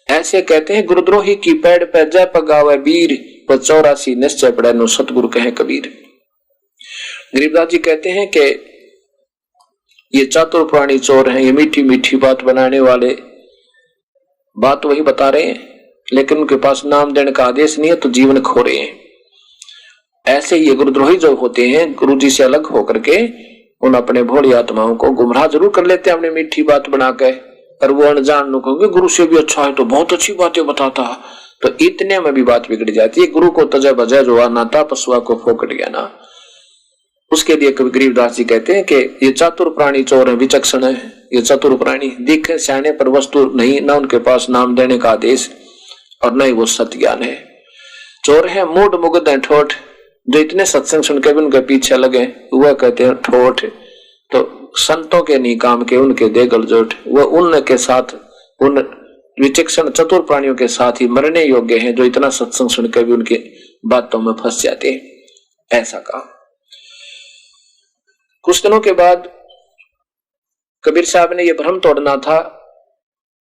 ऐसे कहते हैं गुरुद्रोही की पैड़ पे जय पगावे वीर, वो 84 निश्चय पड़े नो सतगुरु कहे कबीर। गरीबदास जी कहते हैं कि ये चातुर प्राणी चोर हैं, ये मीठी मीठी बात बनाने वाले बात वही बता रहे हैं, लेकिन उनके पास नाम देने का आदेश नहीं है तो जीवन खो रहे हैं। ऐसे ये गुरुद्रोही जो होते हैं, गुरु जी से अलग होकर के उन अपने भोली आत्माओं को गुमराह जरूर कर लेते हैं अपनी मीठी बात बना के, और वो अनजान लोग कहोगे गुरु से भी अच्छा है तो बहुत अच्छी बातें बताता है, तो इतने में भी बात बिगड़ जाती है। गुरु को तजा बजा जो नाता पशुआ को फोकट गया ना। उसके लिए कवि गरीबदास जी कहते हैं कि ये चातुर प्राणी चोर है, विचक्षण है। ये चतुर प्राणी दिखे सियाने पर वस्तु नहीं, न उनके पास नाम देने का आदेश और न ही वो सत्य ज्ञान है। चोर है मूड मुग्ध है ठोठ, जो इतने सत्संग सुन के भी उनके पीछे लगे वह कहते हैं ठोठ। तो संतों के नहीं काम के उनके दे गलजोट, वह उनके साथ उन विचक्षण चतुर प्राणियों के साथ ही मरने योग्य हैं जो इतना सत्संग सुन के भी उनकी बातों में फंस जाते हैं। ऐसा कहा। कुछ दिनों के बाद कबीर साहब ने यह भ्रम तोड़ना था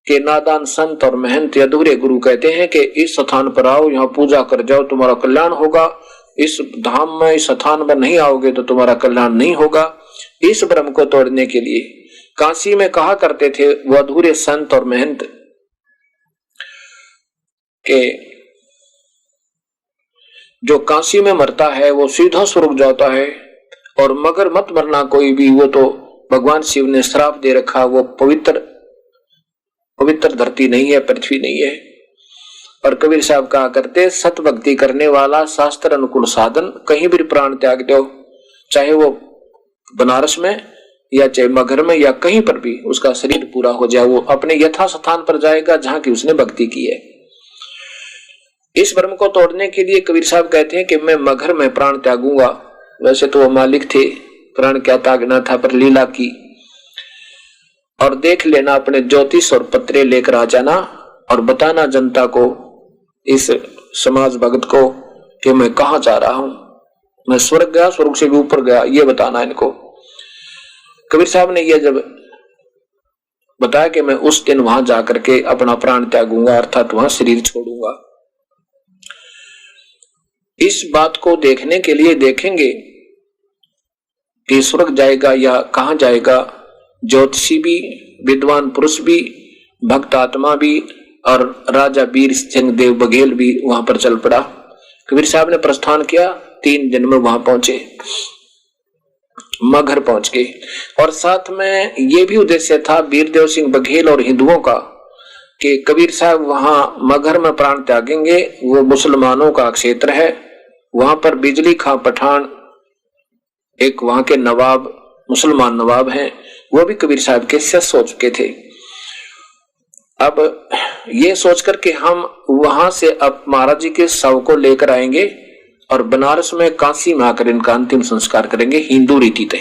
कि नादान संत और महंत अधूरे गुरु कहते हैं कि इस स्थान पर आओ, यहाँ पूजा कर जाओ, तुम्हारा कल्याण होगा। इस धाम में, इस स्थान में नहीं आओगे तो तुम्हारा कल्याण नहीं होगा। इस भ्रम को तोड़ने के लिए काशी में कहा करते थे वो अधूरे संत और महंत के जो काशी में मरता है वो सीधा स्वर्ग जाता है, और मगर मत मरना कोई भी, वो तो भगवान शिव ने श्राप दे रखा, वो पवित्र धरती नहीं है, पृथ्वी नहीं है। और कबीर साहब कहा करते सत भक्ति करने वाला शास्त्र अनुकूल साधन कहीं भी प्राण त्याग दो, चाहे वो बनारस में या चाहे मगर में या कहीं पर भी उसका शरीर पूरा हो जाए, वो अपने यथा स्थान पर जाएगा जहां की उसने भक्ति की है। इस भ्रम को तोड़ने के लिए कबीर साहब कहते हैं कि मैं मगर में प्राण त्यागूंगा। वैसे तो वो मालिक थे, प्राण क्या त्यागना था, पर लीला की। और देख लेना अपने ज्योतिष और पत्रे लेकर आ जाना और बताना जनता को, इस समाज भगत को, कि मैं कहां जा रहा हूं, मैं स्वर्ग गया, स्वर्ग से भी ऊपर गया, ये बताना इनको। कबीर साहब ने यह जब बताया कि मैं उस दिन वहां जाकर के अपना प्राण त्यागूंगा, अर्थात वहां शरीर छोड़ूंगा। इस बात को देखने के लिए देखेंगे कि स्वर्ग जाएगा या कहां जाएगा, ज्योतिषी भी, विद्वान पुरुष भी, भक्त आत्मा भी और राजा वीर सिंह देव बघेल भी वहां पर चल पड़ा। कबीर साहब ने प्रस्थान किया, 3 दिन में वहां पहुंचे, मगहर पहुंच गए। और साथ में यह भी उद्देश्य था वीरदेव सिंह बघेल और हिंदुओं का कि कबीर साहब वहां मगहर में प्राण त्यागेंगे, वो मुसलमानों का क्षेत्र है, वहां पर बिजली खां पठान एक वहां के नवाब, मुसलमान नवाब हैं, वो भी कबीर साहब के शिष्य हो चुके थे। अब ये सोचकर कि हम वहां से अब महाराज जी के शव को लेकर आएंगे और बनारस में काशी में आकर इनका अंतिम संस्कार करेंगे हिंदू रीति थे,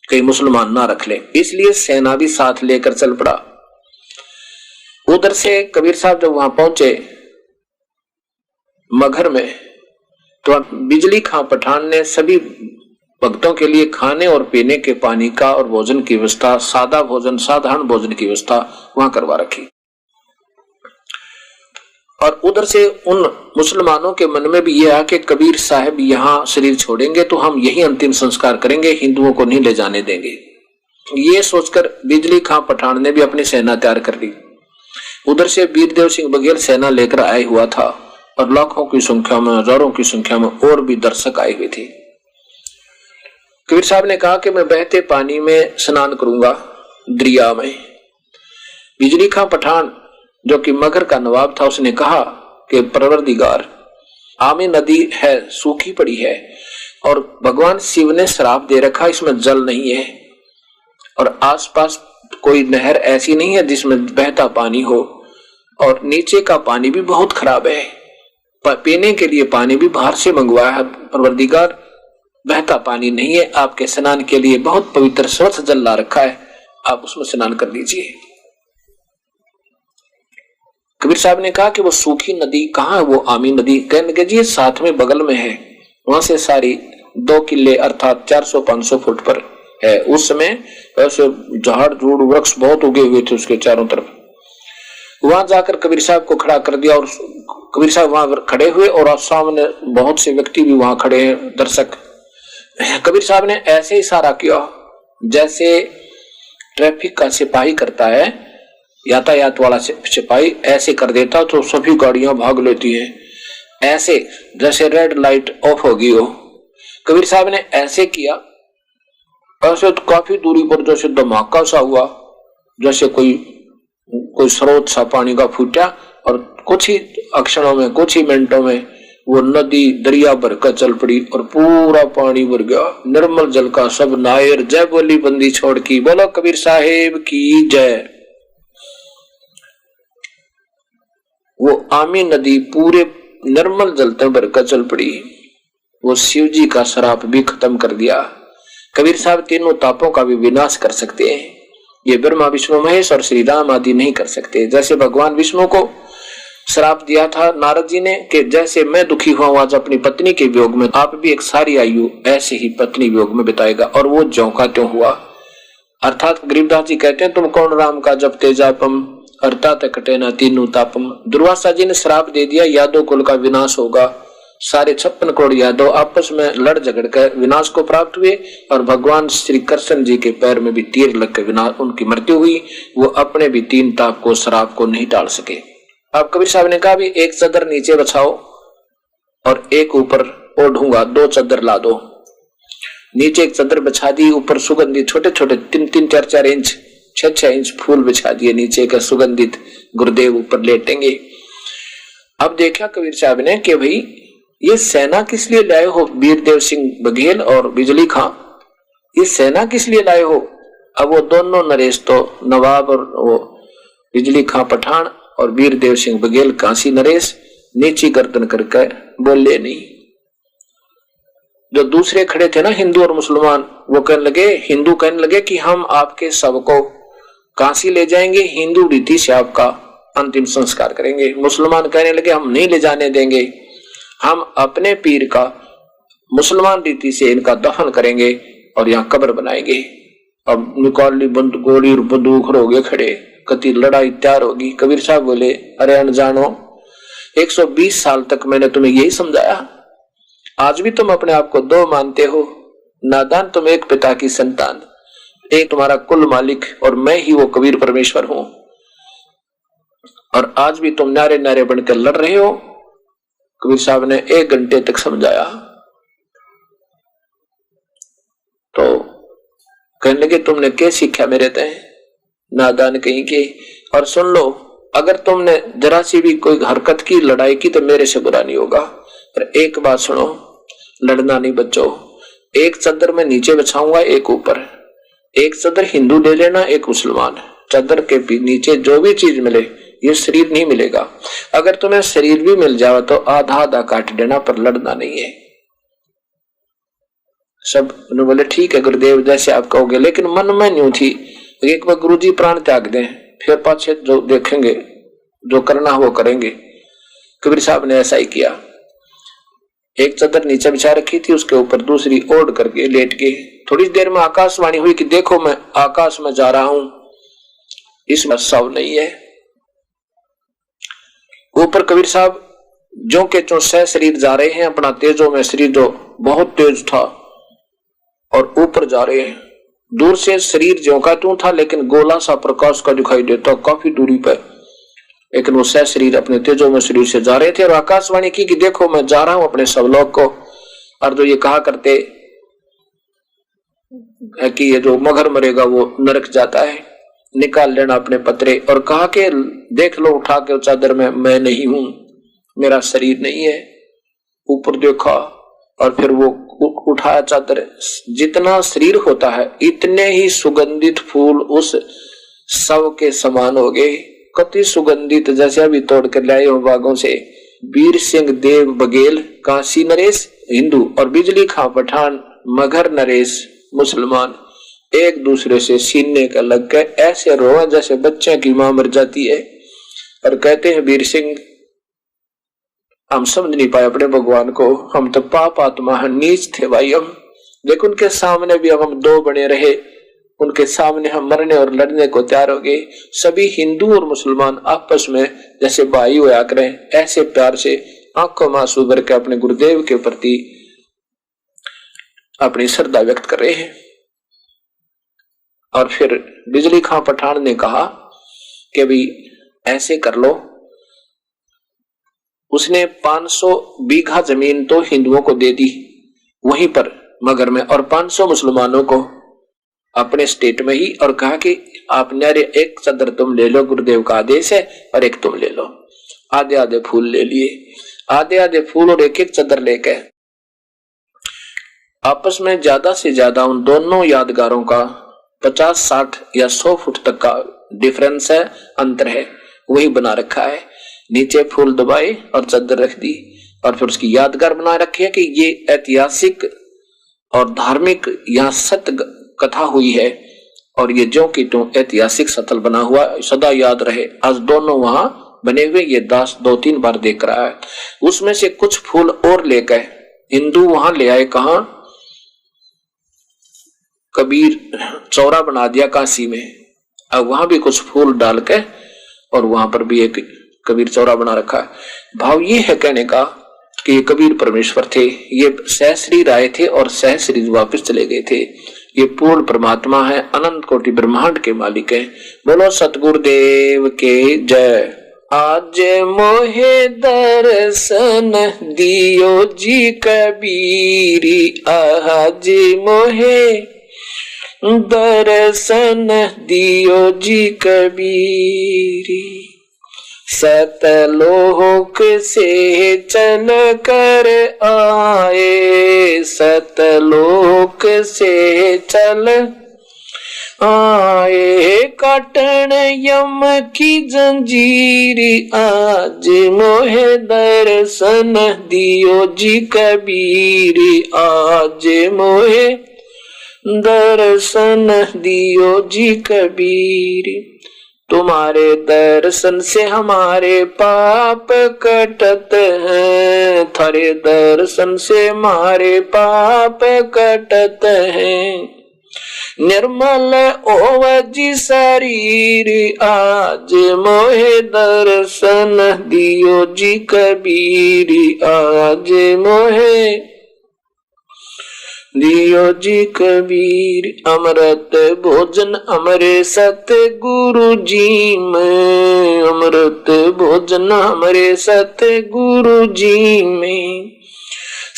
कहीं मुसलमान ना रख ले, इसलिए सेना भी साथ लेकर चल पड़ा। उधर से कबीर साहब जब वहां पहुंचे मगहर में, तो बिजली खां पठान ने सभी भक्तों के लिए खाने और पीने के पानी का और भोजन की व्यवस्था, सादा भोजन, साधारण भोजन की व्यवस्था वहां करवा रखी। और उधर से उन मुसलमानों के मन में भी यह है कि कबीर साहब यहाँ शरीर छोड़ेंगे तो हम यही अंतिम संस्कार करेंगे, हिंदुओं को नहीं ले जाने देंगे। ये सोचकर बिजली खां पठान ने भी अपनी सेना तैयार कर ली। उधर से वीरदेव सिंह बघेल सेना लेकर आए हुआ था और लाखों की संख्या में, हजारों की संख्या में और भी दर्शक आए हुए थे। कबीर साहब ने कहा कि मैं बहते पानी में स्नान करूंगा, दरिया में। बिजली खां पठान जो कि मगहर का नवाब था, उसने कहा कि परवरदिगार, आमी नदी है, सूखी पड़ी है और भगवान शिव ने श्राप दे रखा, इसमें जल नहीं है और आसपास कोई नहर ऐसी नहीं है जिसमें बहता पानी हो, और नीचे का पानी भी बहुत खराब है, पीने के लिए पानी भी बाहर से मंगवाया है। परवरदिगार, बहता पानी नहीं है, आपके स्नान के लिए बहुत पवित्र स्वच्छ जल ला रखा है, आप उसमें स्नान कर लीजिए। कबीर साहब ने कहा कि वो सूखी नदी कहाँ है, वो आमी नदी? कहने लगे जी साथ में बगल में है, वहां से सारी 2 किले अर्थात 400-500 फुट पर है। उस समय ऐसे झाड़ झूड़ वृक्ष बहुत उगे हुए थे उसके चारों तरफ। वहां जाकर कबीर साहब को खड़ा कर दिया और कबीर साहब वहां खड़े हुए और सामने बहुत से व्यक्ति भी वहां खड़े हैं, दर्शक। कबीर साहब ने ऐसे इशारा किया जैसे ट्रैफिक का सिपाही करता है, यातायात वाला सिपाही ऐसे कर देता तो सभी गाड़ियां भाग लेती है, ऐसे जैसे रेड लाइट ऑफ होगी हो। कबीर साहब ने ऐसे किया, ऐसे तो काफी दूरी पर जैसे धमाका सा हुआ, जैसे कोई स्रोत सा पानी का फूटा और कुछ ही अक्षणों में, कुछ ही मिनटों में वो नदी दरिया भरकर चल पड़ी और पूरा पानी भर गया। निर्मल जल का सब नायर जय बोली बंदी छोड़ की, बोलो कबीर साहेब की जय। वो आमी नदी पूरे निर्मल जल तक भरकर चल पड़ी। वो शिव जी का श्राप भी खत्म कर दिया। कबीर साहब तीनों तापों का भी विनाश कर सकते हैं। ये ब्रह्मा विष्णु महेश और श्री राम आदि नहीं कर सकते। जैसे भगवान विष्णु को श्राप दिया था नारद जी ने कि जैसे मैं दुखी हुआ आज अपनी पत्नी के वियोग में, आप भी एक सारी आयु ऐसे ही पत्नी वियोग में बिताएगा, और वो ज्यों का त्यों हुआ। अर्थात गरीबदास जी कहते हैं तुम कौन राम का जपते जापम, अर्थात कटे न तीनों तापम। दुर्वासा जी ने श्राप दे दिया यादव कुल का विनाश होगा। सारे 56 करोड़ यादव आपस में लड़ झगड़ कर विनाश को प्राप्त हुए और भगवान श्री कृष्ण जी के पैर में भी तीर लग कर विनाश उनकी मृत्यु हुई। वो अपने भी 3 ताप को श्राप को नहीं टाल सके। अब कबीर साहब ने कहा भी एक चादर नीचे बिछाओ और एक ऊपर ओढ़ूंगा, 2 चादर ला दो। नीचे एक चादर बिछा दी, ऊपर सुगंधित छोटे छोटे 3-3, 4-4 इंच 6-6 इंच फूल बिछा दिए नीचे का सुगंधित। गुरुदेव ऊपर लेटेंगे। अब देखा कबीर साहब ने कि भाई ये सेना किस लिए लाए हो, वीरदेव सिंह बघेल और बिजली खां, ये सेना किस लिए लाए हो। अब वो दोनों नरेश तो नवाब और वो बिजली खां पठान और वीरदेव सिंह बघेल कांसी नरेश नीची गर्दन करके बोले नहीं। जो दूसरे खड़े थे ना हिंदू और मुसलमान, वो कहने लगे, हिंदू कहने लगे कि हम आपके शव को काशी ले जाएंगे, हिंदू रीति से आपका अंतिम संस्कार करेंगे। मुसलमान कहने लगे हम नहीं ले जाने देंगे, हम अपने पीर का मुसलमान रीति से इनका दफन करेंगे और यहाँ कब्र बनाएंगे। अब निकाली गोली और बंदूक हो गए खड़े, कति लड़ाई तैयार होगी। कबीर साहब बोले अरे अनजानो, 120 साल तक मैंने तुम्हें यही समझाया, आज भी तुम अपने आप को 2 मानते हो। नादान, तुम एक पिता की संतान, एक तुम्हारा कुल मालिक और मैं ही वो कबीर परमेश्वर हूं, और आज भी तुम नारे नारे बनकर लड़ रहे हो। कबीर साहब ने 1 घंटे तक समझाया तो कहने लगे तुमने क्या सीखा मेरे तय, नादान कहीं के। और सुन लो, अगर तुमने जरा सी भी कोई हरकत की, लड़ाई की, तो मेरे से बुरा नहीं होगा। पर एक बात सुनो, लड़ना नहीं बच्चों। एक चादर में नीचे बिछाऊंगा, एक ऊपर। एक चादर हिंदू ले लेना, एक मुसलमान। चादर के नीचे जो भी चीज मिले, ये शरीर नहीं मिलेगा। अगर तुम्हें शरीर भी मिल जाए तो आधा आधा काट देना, पर लड़ना नहीं है। सब बोले ठीक है गुरुदेव जैसे आप कहोगे, लेकिन मन में न्यू थी एक बार गुरुजी प्राण त्याग दें, फिर पाछे जो देखेंगे, जो करना वो करेंगे। कबीर साहब ने ऐसा ही किया। एक चादर नीचे बिछा रखी थी, उसके ऊपर दूसरी ओढ़ करके लेट के। थोड़ी देर में आकाशवाणी हुई कि देखो मैं आकाश में जा रहा हूं, इसमें शव नहीं है। ऊपर कबीर साहब जो के चो सह शरीर जा रहे हैं, अपना तेजों में शरीर जो बहुत तेज था, और ऊपर जा रहे हैं। दूर से शरीर ज्यों का त्यों था, लेकिन गोला सा प्रकाश का दिखाई देता काफी दूरी पर, लेकिन वो सह शरीर अपने तेजों में शरीर से जा रहे थे। और आकाशवाणी की कि देखो मैं जा रहा हूं अपने सबलोक को। और जो ये कहा करते है कि ये जो मगर मरेगा वो नरक जाता है, निकाल लेना अपने पतरे। और कहा कि देख लो उठा के चादर में, मैं नहीं हूं, मेरा शरीर नहीं है। ऊपर देखा और फिर वो उठाया चादर। जितना शरीर होता है इतने ही सुगंधित फूल उस शव के समान हो गए, कति सुगंधित, जैसे अभी तोड़ कर लाए हो बागों से। वीर सिंह देव बघेल काशी नरेश हिंदू और बिजली खां पठान मगर नरेश मुसलमान एक दूसरे से सीने का लग गए, ऐसे रोए जैसे बच्चे की मां मर जाती है। और कहते हैं वीर सिंह, हम समझ नहीं पाए अपने भगवान को, हम तो पाप आत्मा नीच थे भाई हम, लेकिन उनके सामने भी हम 2 बने रहे। उनके सामने हम मरने और लड़ने को तैयार हो गए। सभी हिंदू और मुसलमान आपस में जैसे भाई होया करें, ऐसे प्यार से आंखों में आंसू भर के अपने गुरुदेव के प्रति अपनी श्रद्धा व्यक्त कर रहे हैं। और फिर बिजली खां पठान ने कहा कि भी ऐसे कर लो। उसने 500 बीघा जमीन तो हिंदुओं को दे दी वहीं पर मगर में, और 500 मुसलमानों को अपने स्टेट में ही, और कहा कि आप न्यारे एक चदर तुम ले लो, गुरुदेव का आदेश है, और एक तुम ले लो। आधे आधे फूल ले लिए, आधे आधे फूल और एक एक चदर लेके आपस में ज्यादा से ज्यादा उन दोनों यादगारों का 50, 60 या 100 फुट तक का डिफरेंस है, अंतर है, वही बना रखा है। नीचे फूल दबाए और चद्दर रख दी और फिर उसकी यादगार बना रखी है कि ये ऐतिहासिक और धार्मिक यहाँ सत्य कथा हुई है और ये जो की तो ऐतिहासिक स्थल बना हुआ सदा याद रहे। आज दोनों वहां बने हुए ये दास 2-3 बार देख रहा है। उसमें से कुछ फूल और लेकर हिंदू वहां ले आए, कहा कबीर चौरा बना दिया काशी में। अब वहां भी कुछ फूल डाल के और वहां पर भी एक कबीर चौरा बना रखा है। भाव ये है कहने का कि ये कबीर परमेश्वर थे, ये सहस्री राय थे और सहस्री वापस चले गए थे। ये पूर्ण परमात्मा है, अनंत कोटि ब्रह्मांड के मालिक है। बोलो सतगुरुदेव के जय। आज मोहे दर्शन दियो जी कबीरी, आज मोहे दर्शन दियो जी कबीरी। सतलोक से चल कर आए, सतलोक से चल आए, काटन यम की जंजीरी, आज मोहे दर्शन दियो जी कबीरी, आज मोहे दर्शन दियो जी कबीरी। तुम्हारे दर्शन से हमारे पाप कटत हैं, थारे दर्शन से हमारे पाप कटत हैं। निर्मल ओवजी शरीर, आज मोहे दर्शन दियो जी कबीरी, आज मोहे दियो जी कबीर। अमृत भोजन हमरे सतगुरु जी में, अमृत भोजन हमरे सतगुरु जी में।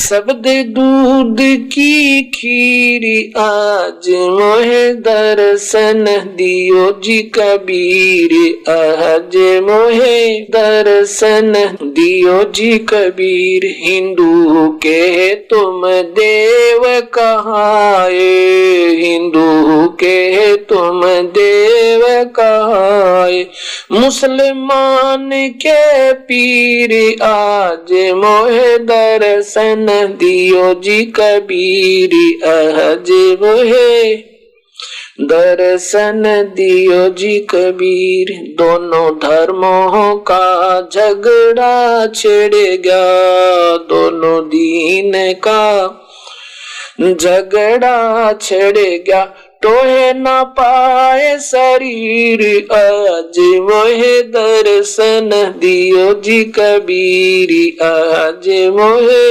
शब्द दूध की खीरी, आज मोहे दर्शन दियो जी कबीर, आज मोहे दर्शन दियो जी कबीर। हिंदू के तुम देव कहाए, हिंदू के तुम देव कहाए। मुसलमान के पीर, आज मोहे दर्शन दियो जी कबीरी, आज मोहे दर्शन दियो जी कबीर। दोनों धर्मों का झगड़ा छिड़ गया, दोनों दीन का झगड़ा छिड़ गया। टोहे ना पाए शरीर, आज मोहे दर्शन दियो जी कबीरी, आज मोहे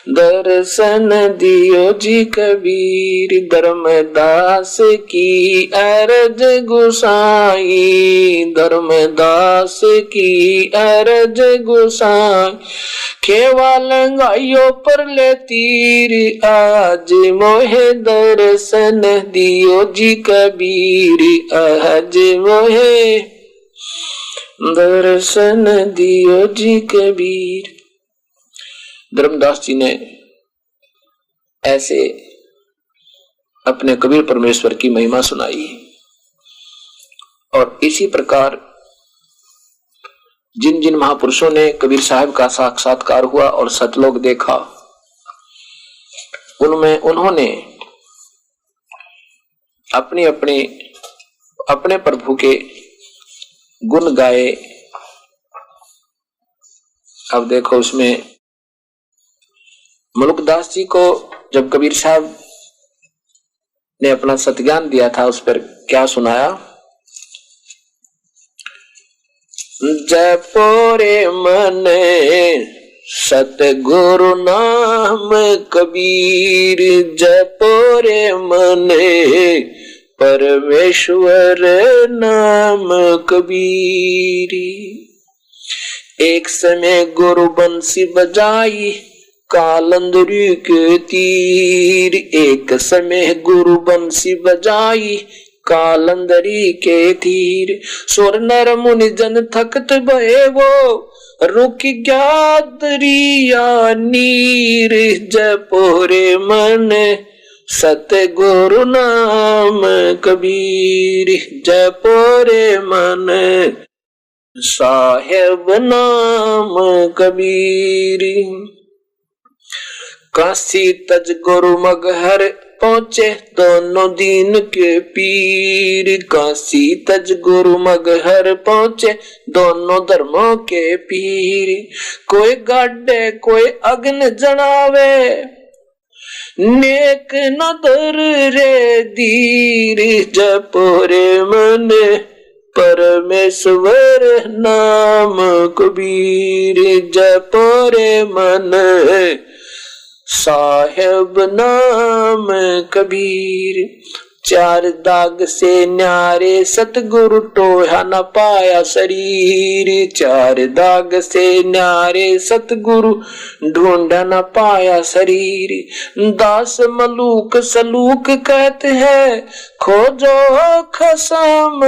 दर्शन दियो जी कबीर। धर्मदास की अरज गुसाई, धर्मदास की अरज गुसाई। खेवा लंगाइयो पर ले तीर, आज मोहे दर्शन दियो जी कबीर, आज मोहे दर्शन दियो जी कबीर। धर्मदास जी ने ऐसे अपने कबीर परमेश्वर की महिमा सुनाई और इसी प्रकार जिन जिन महापुरुषों ने कबीर साहब का साक्षात्कार हुआ और सतलोक देखा, उनमें उन्होंने अपने अपने अपने प्रभु के गुण गाए। अब देखो उसमें मुल्कदास जी को जब कबीर साहब ने अपना सत्ज्ञान दिया था, उस पर क्या सुनाया। जपोरे मन सतगुरु नाम कबीर, जपोरे मन परमेश्वर नाम कबीर। एक समय गुरु बंसी बजाई कालंदरी के तीर, एक समय गुरु बंसी बजाई कालंदरी के तीर। सुर नर मुनि जन थकत भये वो, रुक गया दरिया नीर। जपोरे मन सतगुरु नाम कबीर, जपोरे मन साहेब नाम कबीर। काशी तज गुरु मगहर पहुंचे दोनों दीन के पीर, काशी तज गुरु मगहर पहुंचे दोनों धर्मों के पीर। कोई गाडे कोई अग्न जनावे, नेक नदर रे धीर। जपोरे मन परमेश्वर नाम कबीर, जपोरे मन साहेब नाम कबीर। चार दाग से न्यारे सतगुरु टोहा न पाया शरीर, चार दाग से न्यारे सतगुरु ढूंढा न पाया शरीर। दास मलूक सलूक कहते हैं खोजो खसम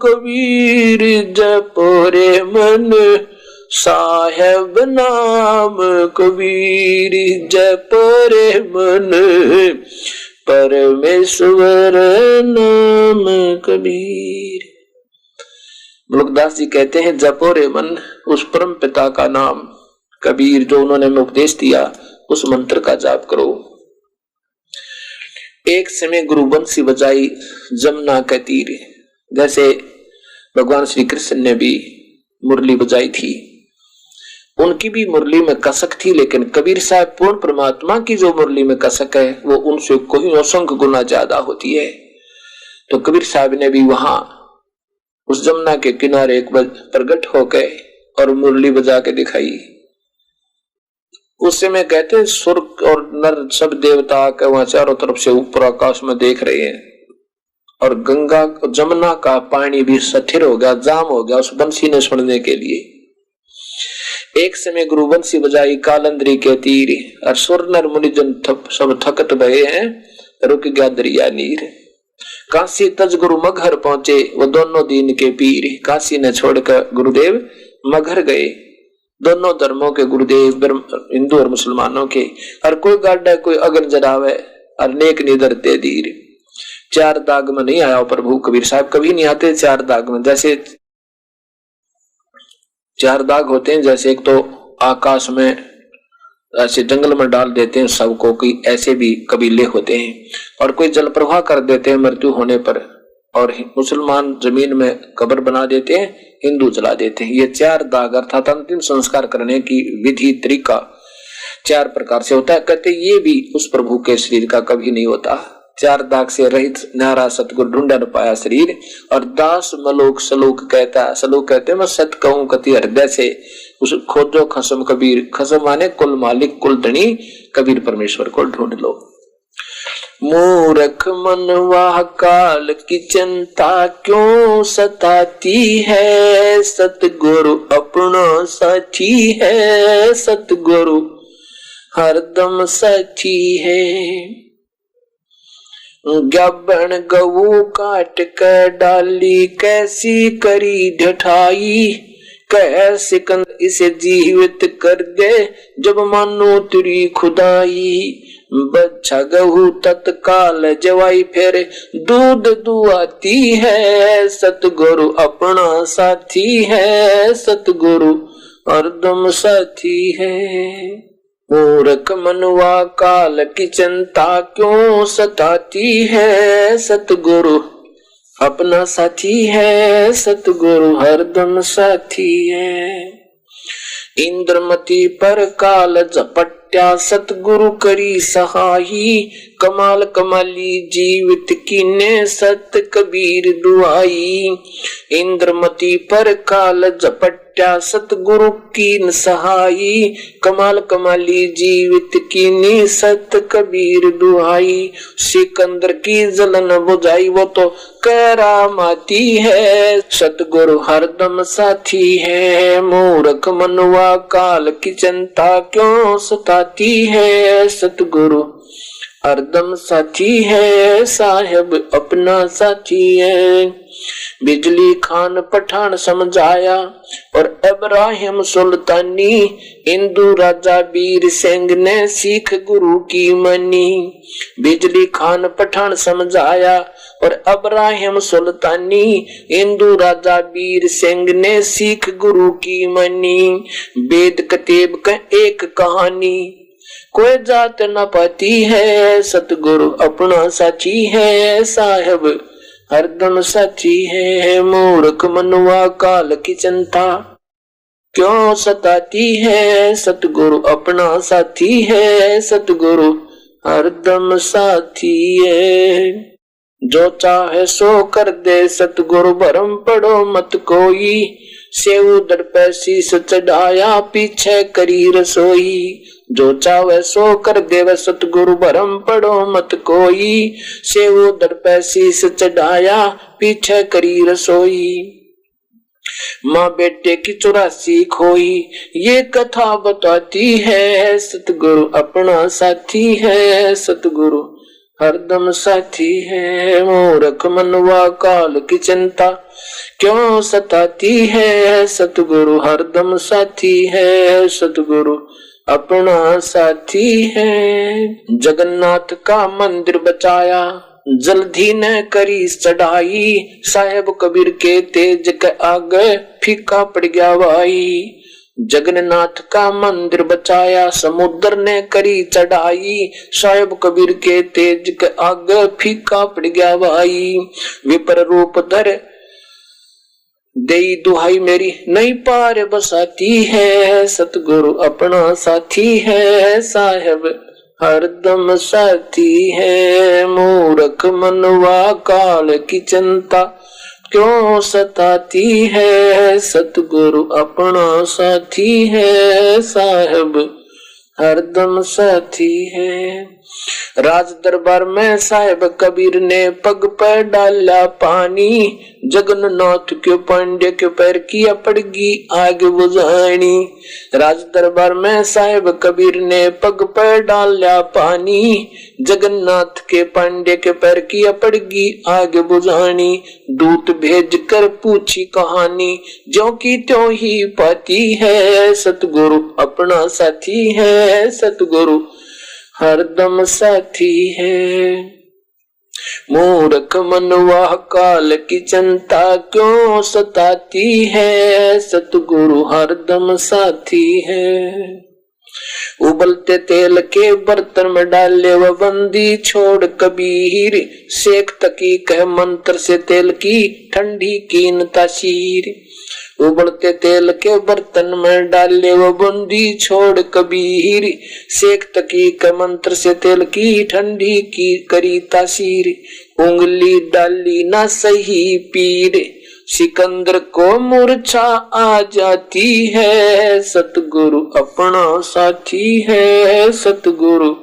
कबीर। जपोरे मन साहेब नाम कबीर, जपोरे मन परमेश्वर नाम कबीर। मुलुकदास जी कहते हैं जपोरे मन उस परम पिता का नाम कबीर जो उन्होंने हमें उपदेश दिया, उस मंत्र का जाप करो। एक समय गुरु बंसी बजाई जमुना के तीर, जैसे भगवान श्री कृष्ण ने भी मुरली बजाई थी, उनकी भी मुरली में कसक थी, लेकिन कबीर साहब पूर्ण परमात्मा की जो मुरली में कसक है वो उनसे कोई असंख्य गुना ज्यादा होती है। तो कबीर साहब ने भी वहां उस जमुना के किनारे एक बार प्रकट हो गए और मुरली बजा के दिखाई। उस समय कहते हैं स्वर्ग और नर सब देवता के वहां चारों तरफ से ऊपर आकाश में देख रहे हैं, और गंगा जमुना का पानी भी स्थिर हो गया, जाम हो गया उस बंसी ने सुनने के लिए। एक समय गुरु बंसी बजाई कालंदरी के तीर, और सुर नर मुनिजन सब थकत भये हैं, रुक गया दरिया नीर। काशी तज गुरु मगहर पहुंचे वो दोनों दीन के पीर, काशी ने छोड़कर गुरुदेव मगहर गए। दोनों धर्मों के गुरुदेव, हिंदू और मुसलमानों के। और कोई गाड्डा कोई अगन जरावे और नेक निदर ते दीर। चार दाग में नहीं आया प्रभु कबीर साहब, कभी नहीं आते चार दाग में। जैसे चार दाग होते हैं, जैसे एक तो आकाश में ऐसे जंगल में डाल देते हैं सबको, कोई ऐसे भी कबीले होते हैं, और कोई जल प्रवाह कर देते हैं मृत्यु होने पर, और मुसलमान जमीन में कब्र बना देते हैं, हिंदू जला देते हैं। ये चार दाग अर्थात अंतिम संस्कार करने की विधि तरीका चार प्रकार से होता है। कहते ये भी उस प्रभु के शरीर का कभी नहीं होता। चार दाग से रहित नारा सतगुरु ढूंढा न पाया शरीर। और दास मलोक सलोक कहता है, सलोक कहते हैं मैं सत कहूं कति हृदय से, उस खोजो खसम कबीर। खसम माने कुल मालिक कुल धनी, कबीर परमेश्वर को ढूंढ लो। मूर्ख मनवा काल की चिंता क्यों सताती है, सतगुरु अपना साथी है, सतगुरु हरदम साथी है। गबन गऊ काट कर डाली कैसी करी ढठाई, कह सिकंद इसे जीवित कर दे जब मानो तेरी खुदाई। बच्चा गहू तत्काल जवाई फिर दूध दुआती है, सतगुरु अपना साथी है, सतगुरु हरदम साथी है। मूर्ख मनवा काल की चिंता क्यों सताती है, सतगुरु अपना साथी है, सतगुरु हरदम साथी है। इंद्रमती पर काल झपट झपट्या सतगुरु करी सहाई, कमाल कमाली जीवित कीने सत कबीर दुआई। इंद्रमती पर काल झपट्या सतगुरु कीन सहाई, कमाल कमाली जीवित कीनी सत कबीर दुआई। सिकंदर की जलन बुझाई वो तो करामाती है, सतगुरु हरदम साथी है। मूर्ख मनुआ काल की चिंता क्यों सताती है, सतगुरु हरदम साथी है, साहेब अपना साथी है। बिजली खान पठान समझाया और इब्राहिम सुल्तानी, हिंदू राजा वीर सिंह ने सीख गुरु की मनी। बिजली खान पठान समझाया और इब्राहिम सुल्तानी, हिंदू राजा वीर सिंह ने सीख गुरु की मनी। वेद कतेब का एक कहानी, कोई जात न पाती है, सतगुरु अपना साथी है, साहेब हरदम साथी है। मूर्ख मनुआ काल की चिंता क्यों सताती है, सतगुरु अपना साथी है, सतगुरु हरदम साथी है। जो चाहे सो कर दे सतगुरु भरम पड़ो मत कोई, सेव दर पे शीश चढ़ाया पीछे करी रसोई। जो चाहे सो कर देव सतगुरु भरम पड़ो मत कोई, सेव दर पे शीश चढ़ाया पीछे करी रसोई। माँ बेटे की 84 खोई ये कथा बताती है, सतगुरु अपना साथी है, सतगुरु हरदम साथी है। मूर्ख मनुआ काल की चिंता क्यों सताती है, सतगुरु हरदम साथी है, सतगुरु अपना साथी है। जगन्नाथ का मंदिर बचाया जल्दी न करी चढ़ाई, साहेब कबीर के तेज के आगे फीका पड़ गया भाई। जगन्नाथ का मंदिर बचाया समुद्र ने करी चढ़ाई, साहेब कबीर के तेज के आगे फीका पड़ गया भाई। विपर रूप धर देई दुहाई मेरी नहीं पार बसाती है, सतगुरु अपना साथी है, साहेब हरदम साथी है। मूर्ख मनुआ काल की चिंता क्यों सताती है, सतगुरु अपना साथी है, साहेब हरदम साथी है। राज दरबार में साहेब कबीर ने पग पर डाला पानी, जगन्नाथ के पांडे के पैर की पड़गी आग बुझानी। राज दरबार में साहेब कबीर ने पग पर डाला पानी, जगन्नाथ के पांडे के पैर की पड़गी आग बुझानी। दूत भेज कर पूछी कहानी, ज्यों की त्यों ही पाती है, सतगुरु अपना साथी है, सतगुरु हरदम साथी है। मूर्ख मनुआ काल की चिंता क्यों सताती है, सतगुरु हरदम साथी है। उबलते तेल के बर्तन में डाले वह बंदी छोड़ कबीर, शेख तकी कह मंत्र से तेल की ठंडी कीन तासीर। उबलते तेल के बर्तन में डाले वो बूंदी छोड़ कबीर, शेख तकी के मंत्र से तेल की ठंडी की करी तासीर। उंगली डाली ना सही पीर, सिकंदर को मूर्छा आ जाती है, सतगुरु अपना साथी है, सतगुरु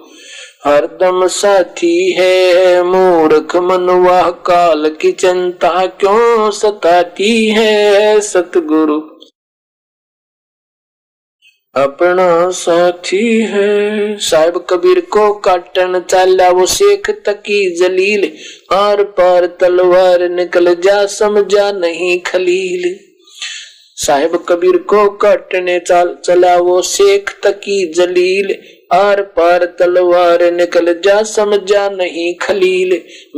हरदम साथी है। मूर्ख मनुआ काल की चिंता क्यों सताती है, सतगुरु अपना साथी है। साहिब कबीर को काटन चाला वो शेख तकी जलील, आर पार तलवार निकल जा समझा नहीं खलील। साहिब कबीर को काटने चला वो शेख तकी जलील, आर पार तलवार निकल जा समझा नहीं खलील।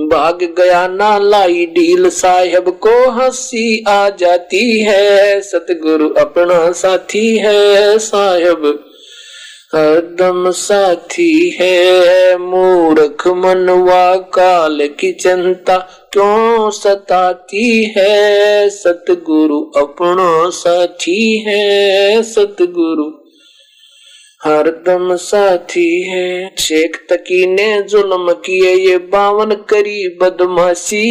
भाग गया ना लाई ढील, साहिब को हंसी आ जाती है, सतगुरु अपना साथी है, साहिब हरदम साथी है। मूर्ख मनवा काल की चिंता क्यों सताती है, सतगुरु अपना साथी है, सतगुरु हरदम साथी है। शेख तकी ने जुल्म किए ये 52 करी बदमाशी,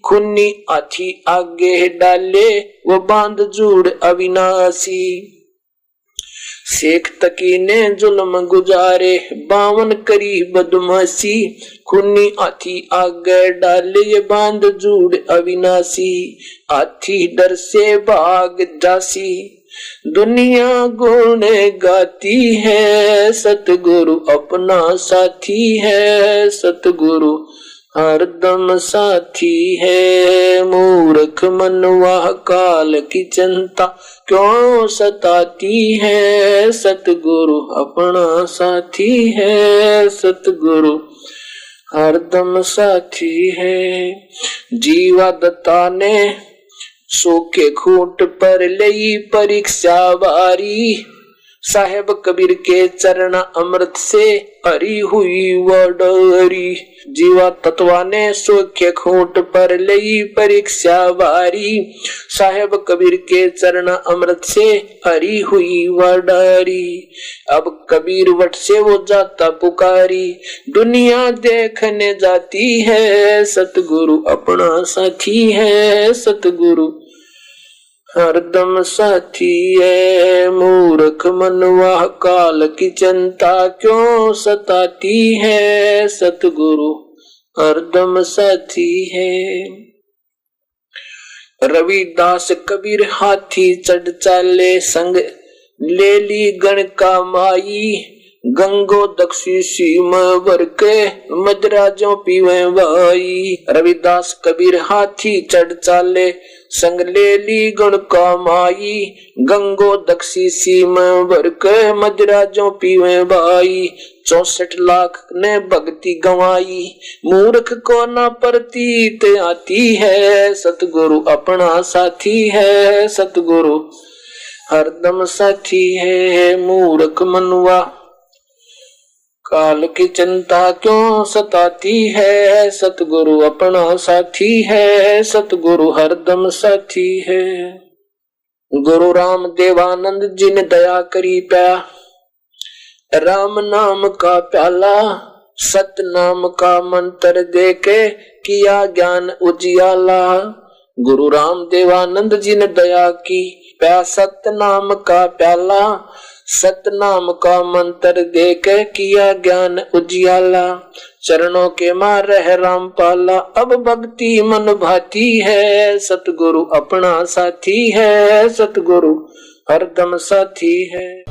खूनी हाथी आगे डाले वो बांध जुड़ अविनाशी। शेख तकी ने जुल्म गुजारे 52 करी बदमाशी, खूनी हाथी आगे डाले ये बांध जुड़ अविनाशी। हाथी डर से भाग जासी, दुनिया गुण गाती है, सतगुरु अपना साथी है। सतगुरु हरदम साथी है। मूर्ख मनवा काल की चिंता क्यों सताती है, सतगुरु अपना साथी है। सतगुरु हरदम साथी है। जीवा दत्ता ने सूखे खूंट पर लई परीक्षा बारी, साहेब कबीर के चरण अमृत से हरी हुई वडरी। जीवा तत्वा ने सूखे खूंट पर लई परीक्षा बारी, साहेब कबीर के चरण अमृत से हरी हुई वडरी। अब कबीर वट से वो जाता पुकारी, दुनिया देखने जाती है, सतगुरु अपना साथी है। सतगुरु हरदम साथी है। मूर्ख मनवा काल की चिंता क्यों सताती है, सतगुरु हरदम साथी है। रविदास कबीर हाथी चढ़ चाले, संग ले ली गण का माई, गंगो दक्षी सीम भर के मजराजों पीवे भाई। रविदास कबीर हाथी चढ़ चाले, संग ले ली गण का माई, गंगो दक्षी सीम भर के मजराजों पीवे भाई। 64 लाख ने भक्ति गंवाई, मूर्ख को न प्रतीत आती है, सतगुरु अपना साथी है। सतगुरु हरदम साथी है। मूर्ख मनवा काल की चिंता क्यों सताती है, सतगुरु अपना साथी है। सतगुरु हरदम साथी है। गुरु राम देवानंद जी ने दया करी प्या, राम नाम का प्याला, सत नाम का मंत्र दे के किया ज्ञान उजियाला। गुरु राम देवानंद जी ने दया की प्या, सत नाम का प्याला, सतनाम का मंत्र दे के किया ज्ञान उजियाला। चरणों के मार रह राम पाला, अब भक्ति मन भाती है, सतगुरु अपना साथी है। सतगुरु हरदम साथी है।